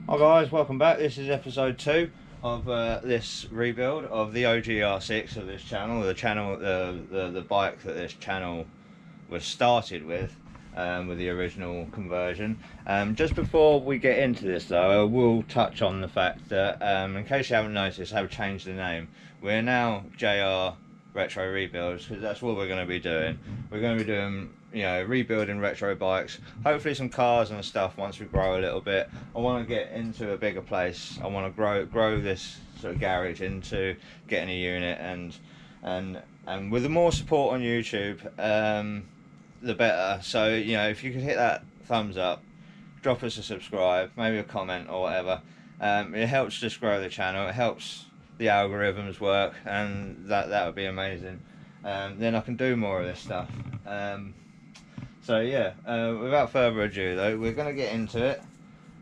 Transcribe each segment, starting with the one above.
Hi guys, welcome back. This is episode 2 of this rebuild of the OG R6 of this channel, the bike that this channel was started with the original conversion. Just before we get into this though, I will touch on the fact that, in case you haven't noticed, I've changed the name. We're now JR Retro Rebuilds, because that's what we're going to be doing. We're going to be doing, you know, rebuilding retro bikes, hopefully some cars and stuff once we grow a little bit. I want to get into a bigger place. I want to grow this sort of garage into getting a unit, and with the more support on YouTube, the better. So, you know, if you could hit that thumbs up, drop us a subscribe, maybe a comment or whatever, it helps just grow the channel. It helps the algorithms work, and that would be amazing. Then I can do more of this stuff. So yeah, without further ado though, we're going to get into it.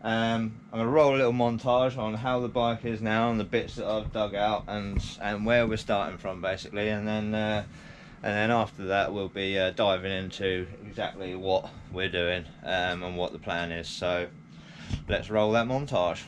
I'm going to roll a little montage on how the bike is now and the bits that I've dug out and where we're starting from basically, and then after that we'll be diving into exactly what we're doing and what the plan is. So let's roll that montage.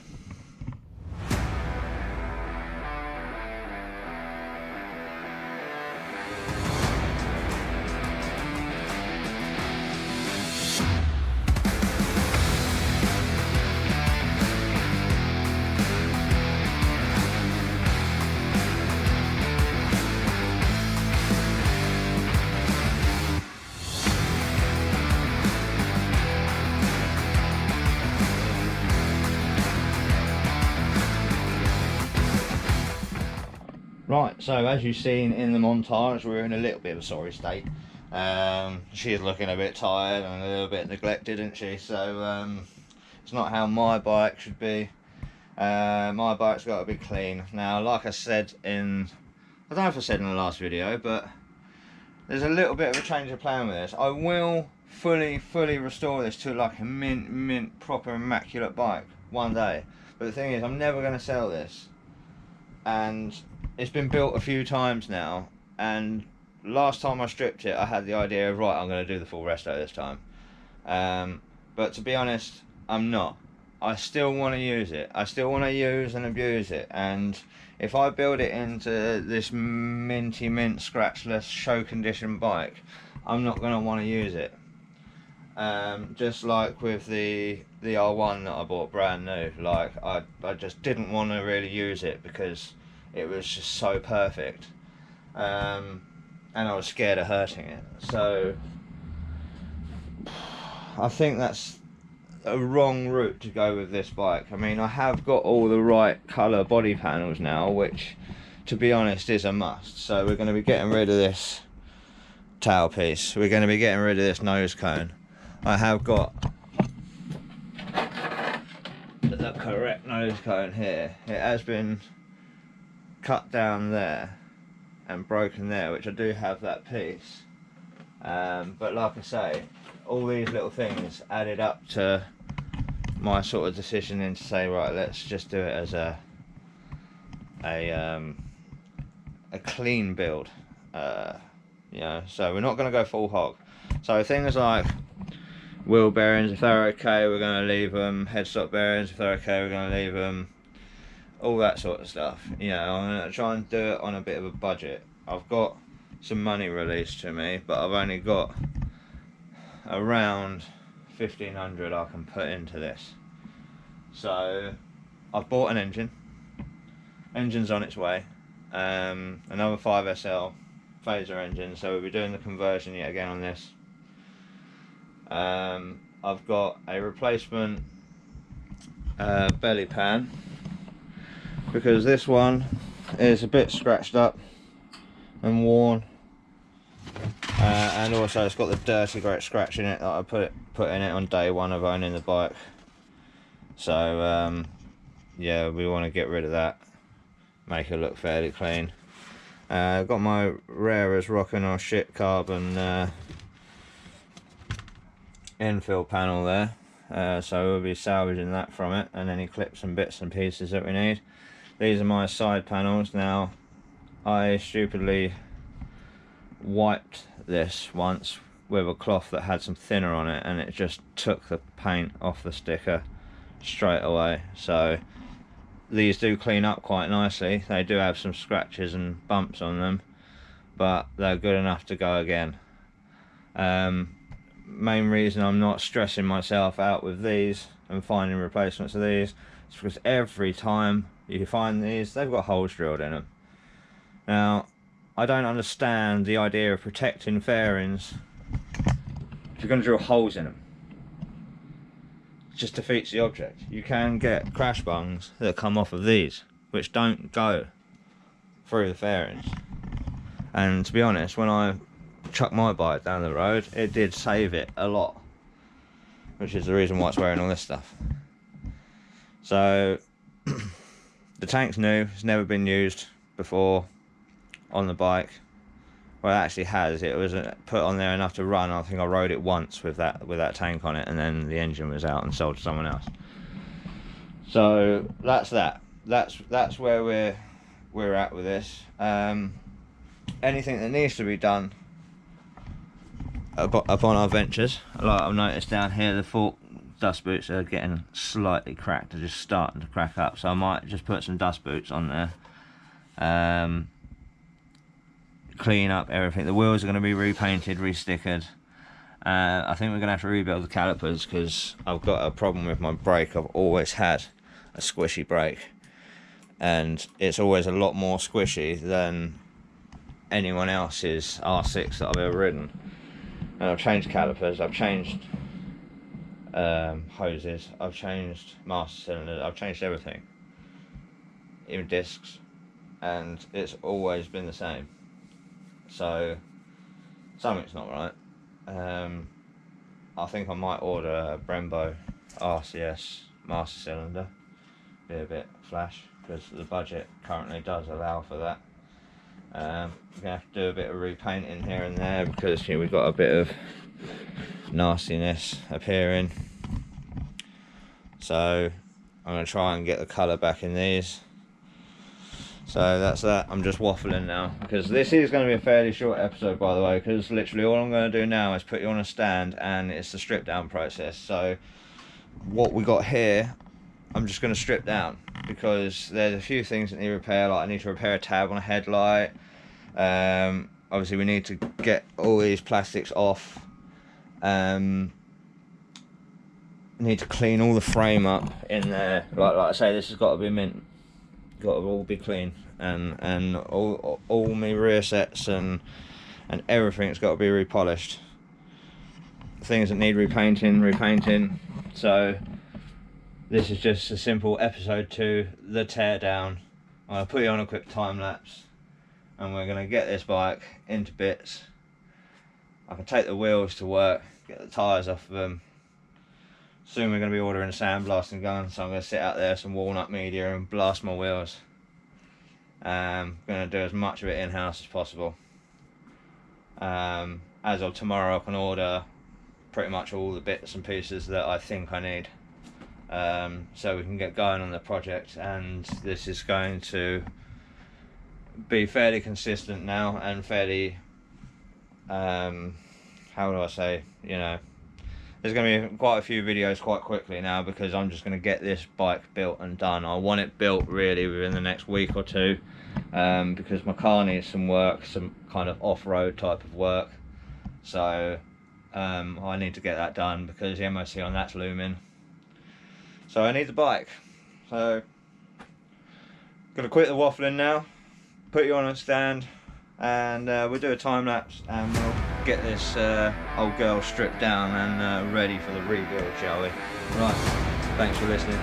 Right, so as you've seen in the montage, we're in a little bit of a sorry state. She's looking a bit tired and a little bit neglected, isn't she? So it's not how my bike should be. My bike's got to be clean. Now, like I said I don't know if I said in the last video, but there's a little bit of a change of plan with this. I will fully restore this to like a mint proper immaculate bike one day. But the thing is, I'm never going to sell this. And it's been built a few times now, and last time I stripped it I had the idea of, right, I'm going to do the full resto this time, but to be honest, I'm not. I still want to use it. I still want to use and abuse it, and if I build it into this mint scratchless show condition bike, I'm not going to want to use it. Just like with the R1 that I bought brand new, like I just didn't want to really use it because it was just so perfect, and I was scared of hurting it. So I think that's a wrong route to go with this bike. I mean, I have got all the right colour body panels now, which to be honest is a must. So we're going to be getting rid of this tailpiece, we're going to be getting rid of this nose cone. I have got the correct nose cone here. It has been cut down there and broken there, which I do have that piece, but like I say, all these little things added up to my sort of decision in to say, right, let's just do it as a clean build, you know. So we're not going to go full hog. So things like wheel bearings, if they're okay, we're going to leave them. Headstock bearings, if they're okay, we're going to leave them. All that sort of stuff. You know, I'm going to try and do it on a bit of a budget. I've got some money released to me, but I've only got around 1,500 I can put into this. So I've bought an engine. Engine's on its way. Another 5SL phaser engine, so we'll be doing the conversion yet again on this. I've got a replacement belly pan, because this one is a bit scratched up and worn, and also it's got the dirty great scratch in it that I put in it on day one of owning the bike. So yeah, we want to get rid of that, make it look fairly clean. I've got my rare as rockin' or shit carbon infill panel there, so we'll be salvaging that from it, and any clips and bits and pieces that we need. These are my side panels. Now, I stupidly wiped this once with a cloth that had some thinner on it, and it just took the paint off the sticker straight away. So these do clean up quite nicely. They do have some scratches and bumps on them, but they're good enough to go again. Main reason I'm not stressing myself out with these and finding replacements of these is because every time you find these, they've got holes drilled in them. Now, I don't understand the idea of protecting fairings if you're going to drill holes in them. It just defeats the object. You can get crash bungs that come off of these, which don't go through the fairings. And to be honest, when I chucked my bike down the road, it did save it a lot, which is the reason why it's wearing all this stuff. So the tank's new, it's never been used before on the bike. Well, it actually has. It was put on there enough to run. I think I rode it once with that tank on it, and then the engine was out and sold to someone else. So that's that. That's where we're at with this. Anything that needs to be done upon our ventures, like I've noticed down here, the fork dust boots are getting slightly cracked. They're just starting to crack up, so I might just put some dust boots on there. Clean up everything. The wheels are going to be repainted, restickered. I think we're going to have to rebuild the calipers because I've got a problem with my brake. I've always had a squishy brake, and it's always a lot more squishy than anyone else's R6 that I've ever ridden. And I've changed calipers, I've changed hoses, I've changed master cylinders, I've changed everything, even discs, and it's always been the same. So something's not right. I think I might order a Brembo RCS master cylinder, be a bit flash, because the budget currently does allow for that. We're going to have to do a bit of repainting here and there because we've got a bit of nastiness appearing. So I'm going to try and get the colour back in these. So that's that. I'm just waffling now because this is going to be a fairly short episode, by the way, because literally all I'm going to do now is put you on a stand and it's the strip down process. So what we got here, I'm just going to strip down because there's a few things that need repair. Like I need to repair a tab on a headlight. Obviously we need to get all these plastics off. Need to clean all the frame up in there. Like I say, this has got to be mint. Got to all be clean, and all my rear sets and everything's got to be repolished. Things that need repainting. So this is just a simple episode 2, the teardown. I'll put you on a quick time lapse, and we're gonna get this bike into bits. I can take the wheels to work, get the tyres off of them. Soon we're going to be ordering a sandblasting gun, so I'm going to sit out there some walnut media and blast my wheels. Going to do as much of it in-house as possible. As of tomorrow I can order pretty much all the bits and pieces that I think I need. So we can get going on the project, and this is going to be fairly consistent now and fairly, how do I say, there's going to be quite a few videos quite quickly now because I'm just going to get this bike built and done. I want it built really within the next week or two because my car needs some work, some kind of off-road type of work. So I need to get that done because the MOT on that's looming. So I need the bike. So going to quit the waffling now, put you on a stand, and we'll do a time lapse and we'll get this old girl stripped down and ready for the rebuild, shall we? Right, thanks for listening.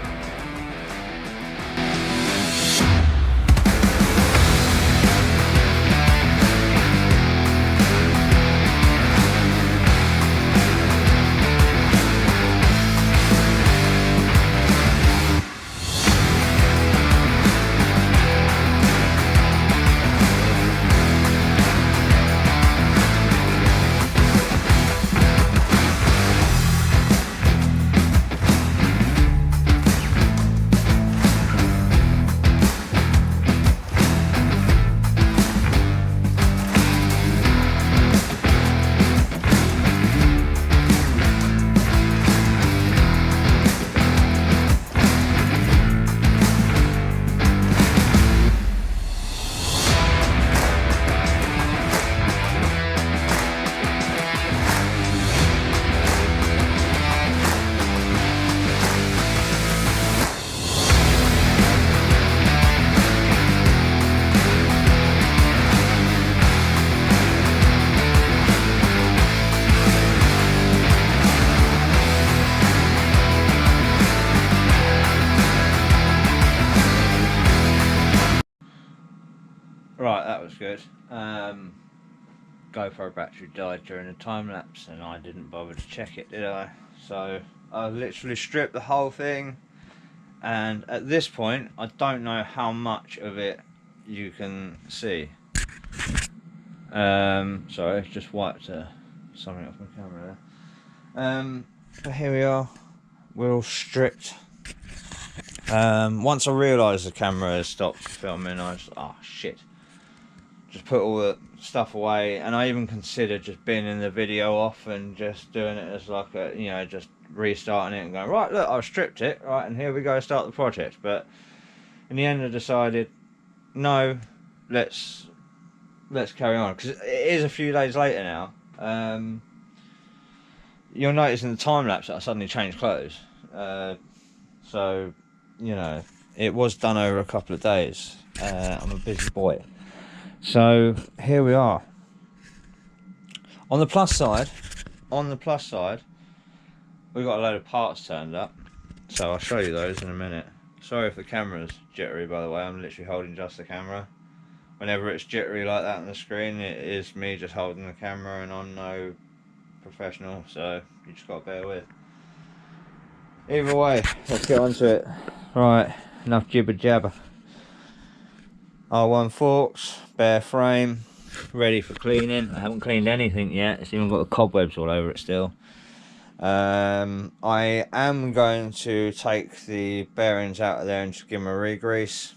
Right, that was good. GoPro battery died during the time lapse and I didn't bother to check it, did I? So I literally stripped the whole thing, and at this point I don't know how much of it you can see. Sorry, just wiped something off my camera there. But here we are, we're all stripped. Once I realised the camera has stopped filming, I was, oh shit, just put all the stuff away, and I even considered just binning the video off and just doing it as like a, you know, just restarting it and going, right, look, I've stripped it, right, and here we go, start the project. But in the end I decided, no, let's carry on, because it is a few days later now. You'll notice in the time lapse that I suddenly changed clothes, so you know, it was done over a couple of days. I'm a busy boy. So here we are. On the plus side, we've got a load of parts turned up, so I'll show you those in a minute. Sorry if the camera's jittery, by the way. I'm literally holding just the camera. Whenever it's jittery like that on the screen, it is me just holding the camera, and I'm no professional, so you just got to bear with. Either way, let's get on to it. Right, enough jibber jabber. R1 forks, bare frame, ready for cleaning. I haven't cleaned anything yet, it's even got the cobwebs all over it still. I am going to take the bearings out of there and just give them a re-grease.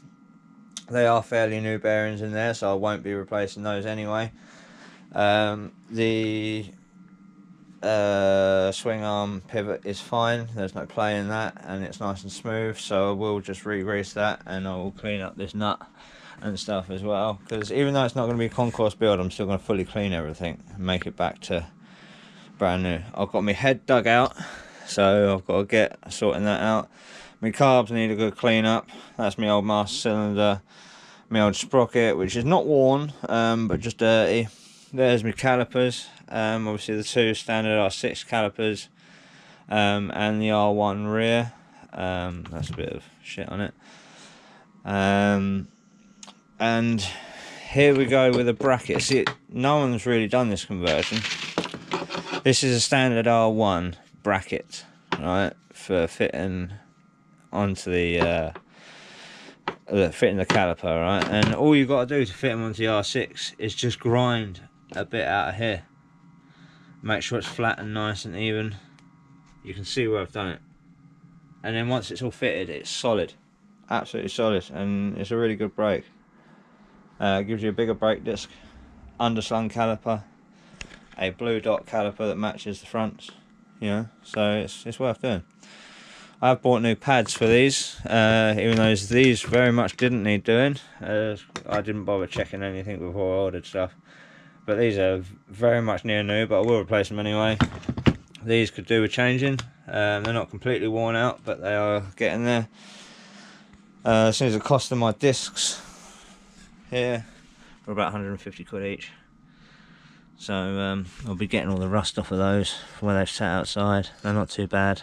They are fairly new bearings in there, so I won't be replacing those anyway. The swing arm pivot is fine, there's no play in that, and it's nice and smooth, so I will just re-grease that, and I will clean up this nut and stuff as well, because even though it's not going to be a concourse build, I'm still going to fully clean everything and make it back to brand new. I've got my head dug out, so I've got to get sorting that out. My carbs need a good clean up. That's my old master cylinder, my old sprocket, which is not worn, but just dirty. There's my calipers, obviously the two standard R6 calipers, and the R1 rear. That's a bit of shit on it. And here we go with a bracket. See, no one's really done this conversion. This is a standard R1 bracket, right, for fitting onto the fitting the caliper, right? And all you've got to do to fit them onto the R6 is just grind a bit out of here. Make sure it's flat and nice and even. You can see where I've done it. And then once it's all fitted, it's solid, absolutely solid, and it's a really good brake. Gives you a bigger brake disc, underslung caliper, a blue dot caliper that matches the fronts, you know, so it's worth doing. I have bought new pads for these, even though these very much didn't need doing. I didn't bother checking anything before I ordered stuff, but these are very much near new, but I will replace them anyway. These could do with changing. They're not completely worn out, but they are getting there. As soon as the cost of my discs here were about 150 quid each, so I'll be getting all the rust off of those from where they've sat outside. They're not too bad.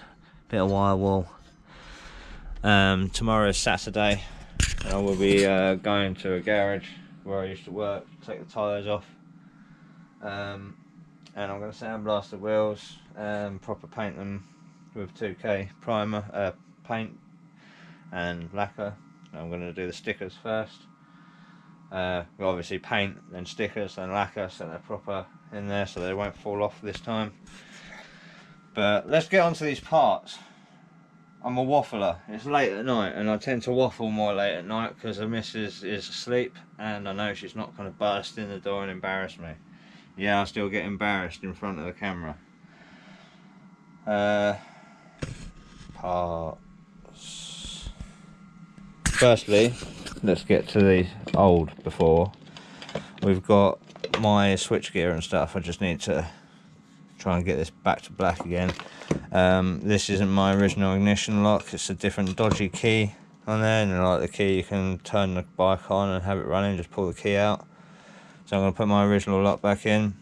Bit of wire wool. Tomorrow is Saturday, and I will be going to a garage where I used to work, take the tyres off, and I'm going to sandblast the wheels and proper paint them with 2K primer, paint and lacquer. I'm going to do the stickers first. We'll obviously paint, then stickers, then lacquer, so they're proper in there, so they won't fall off this time. But let's get onto these parts. I'm a waffler. It's late at night, and I tend to waffle more late at night because the missus is asleep, and I know she's not going to burst in the door and embarrass me. Yeah, I still get embarrassed in front of the camera. Parts. Firstly, let's get to the old before. We've got my switchgear and stuff. I just need to try and get this back to black again. This isn't my original ignition lock, it's a different dodgy key on there, and like the key you can turn the bike on and have it running, just pull the key out. So I'm going to put my original lock back in.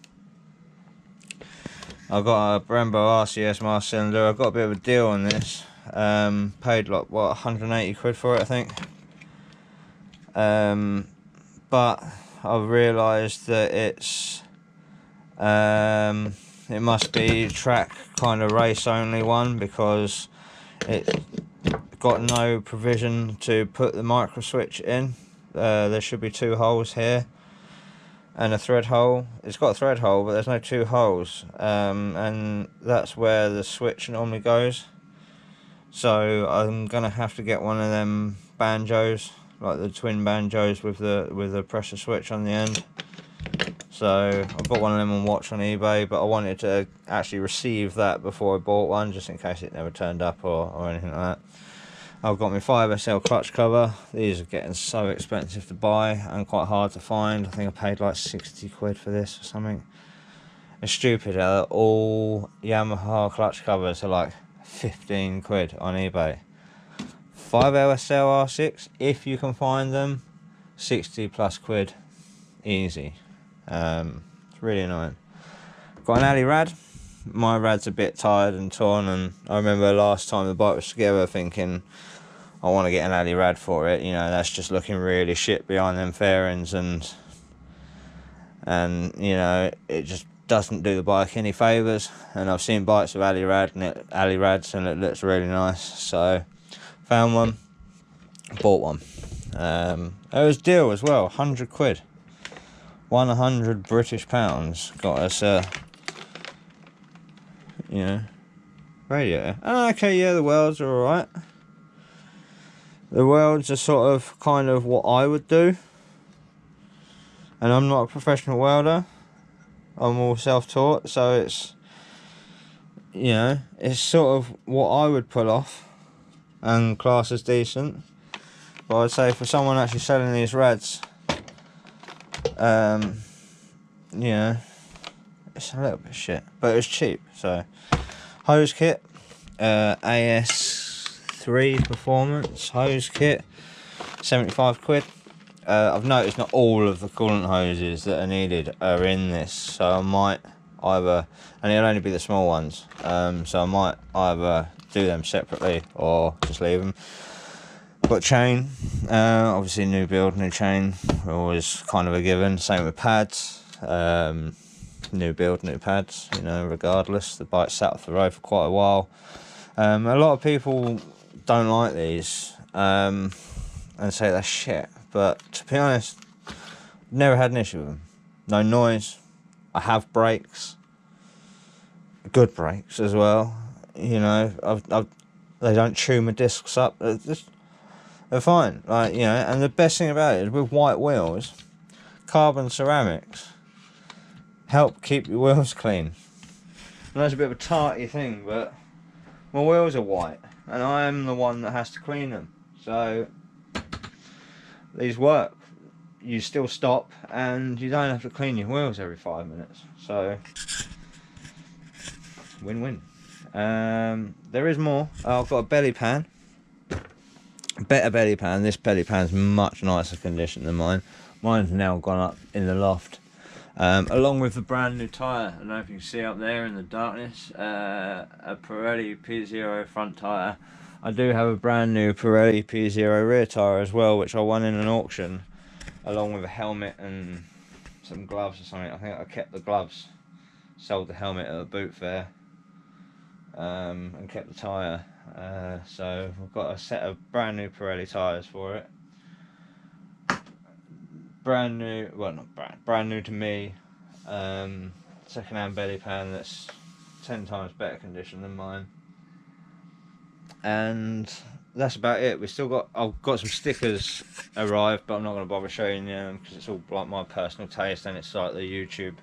I've got a Brembo RCS master cylinder. I've got a bit of a deal on this. Paid like what, 180 quid for it I think. But I've realised that it must be track kind of race only one, because it's got no provision to put the micro switch in. There should be 2 holes here and a thread hole. It's got a thread hole, but there's no 2 holes, and that's where the switch normally goes. So I'm gonna have to get one of them banjos, like the twin banjos with the pressure switch on the end. So I've got one of them on watch on eBay, but I wanted to actually receive that before I bought one, just in case it never turned up or anything like that. I've got my 5SL clutch cover. These are getting so expensive to buy and quite hard to find. I think I paid like 60 quid for this or something. It's stupid how all Yamaha clutch covers are like 15 quid on eBay. 5SL R6, if you can find them, 60 plus quid, easy. It's really annoying. Got an alley rad. My rad's a bit tired and torn, and I remember last time the bike was together thinking I want to get an alley rad for it. You know, that's just looking really shit behind them fairings, and you know, it just doesn't do the bike any favours. And I've seen bikes with alley rads and it looks really nice, so found one, bought one. It was a deal as well, 100 quid. 100 British pounds got us you know, radiator. Oh, okay, yeah, the welds are alright. The welds are sort of kind of what I would do, and I'm not a professional welder. I'm all self-taught, so it's, you know, it's sort of what I would pull off and class as decent. But I'd say for someone actually selling these rads, you know, it's a little bit shit, but it's cheap. So hose kit, AS3 Performance hose kit, 75 quid. I've noticed not all of the coolant hoses that are needed are in this, so I might either, and it'll only be the small ones, so I might either do them separately or just leave them. Got chain, obviously new build, new chain, always kind of a given. Same with pads, new build, new pads, you know, regardless. The bike sat off the road for quite a while. A lot of people don't like these and say they're shit, but to be honest, never had an issue with them. No noise. I have brakes, good brakes as well. You know, they don't chew my discs up. They're fine, like, you know. And the best thing about it is with white wheels, carbon ceramics help keep your wheels clean. And that's a bit of a tarty thing, but my wheels are white and I am the one that has to clean them, so these work. You still stop and you don't have to clean your wheels every 5 minutes, so win-win. There is more. I've got a belly pan, better belly pan. This belly pan's much nicer condition than mine. Mine's now gone up in the loft, along with the brand new tyre. I don't know if you can see up there in the darkness, a Pirelli P0 front tyre. I do have a brand new Pirelli P0 rear tyre as well, which I won in an auction, along with a helmet and some gloves or something. I think I kept the gloves, sold the helmet at a boot fair, and kept the tyre. So I've got a set of brand new Pirelli tyres for it. Brand new, well, not brand new to me. Second-hand belly pan that's 10 times better condition than mine. And that's about it. I've got some stickers arrived, but I'm not going to bother showing you because it's all like my personal taste, and it's like the YouTube.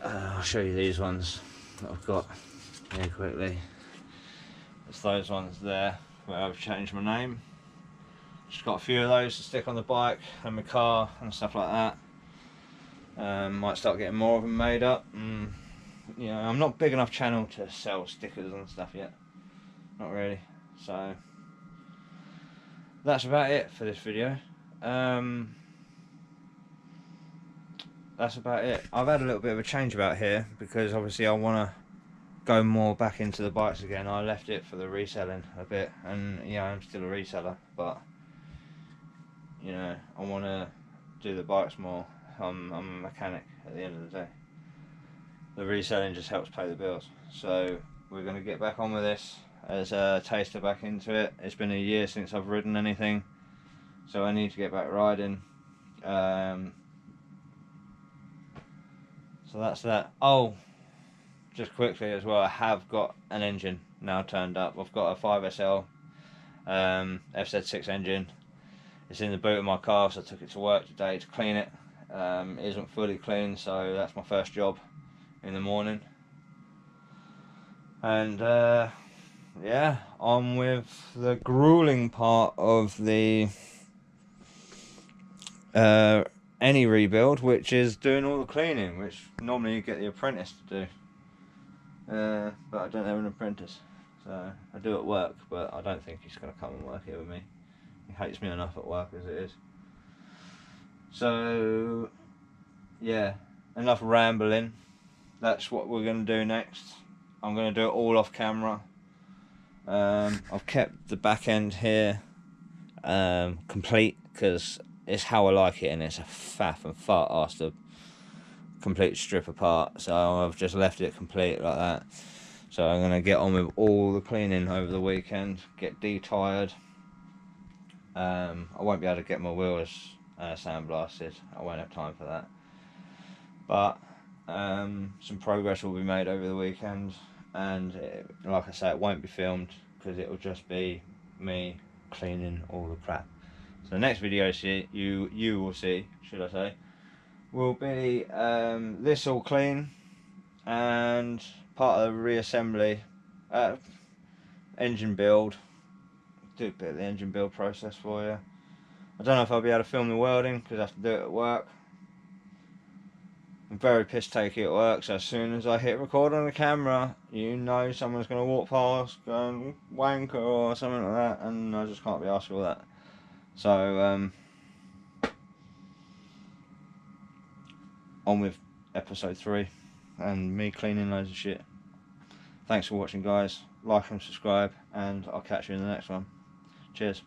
I'll show you these ones that I've got here quickly. It's those ones there where I've changed my name. Just got a few of those to stick on the bike and my car and stuff like that. Might start getting more of them made up. You know, I'm not big enough channel to sell stickers and stuff yet. Not really. So that's about it for this video. That's about it. I've had a little bit of a change about here because obviously I want to go more back into the bikes again. I left it for the reselling a bit, and yeah, I'm still a reseller, but you know, I want to do the bikes more. I'm a mechanic at the end of the day. The reselling just helps pay the bills. So we're going to get back on with this as a taster back into it. It's been a year since I've ridden anything, so I need to get back riding. So that's that. Oh, just quickly as well, I have got an engine now turned up. I've got a 5SL FZ6 engine. It's in the boot of my car, so I took it to work today to clean it. It isn't fully clean, so that's my first job in the morning. And yeah, on with the grueling part of the any rebuild, which is doing all the cleaning, which normally you get the apprentice to do. But I don't have an apprentice, so I do at work, but I don't think he's going to come and work here with me. He hates me enough at work as it is. So yeah, enough rambling. That's what we're going to do next. I'm going to do it all off camera. I've kept the back end here complete because it's how I like it, and it's a faff and fart ass to complete strip apart, so I've just left it complete like that. So I'm going to get on with all the cleaning over the weekend, get de-tired. I won't be able to get my wheels sandblasted, I won't have time for that, but some progress will be made over the weekend, and like I say, it won't be filmed because it will just be me cleaning all the crap. So the next video you will see, should I say, will be this all clean and part of the reassembly, engine build. Do a bit of the engine build process for you. I don't know if I'll be able to film the welding because I have to do it at work. I'm very piss takey at work, so as soon as I hit record on the camera, you know someone's going to walk past, going wanker or something like that, and I just can't be asked for all that. So on with episode 3 and me cleaning loads of shit. Thanks for watching, guys. Like and subscribe, and I'll catch you in the next one. Cheers.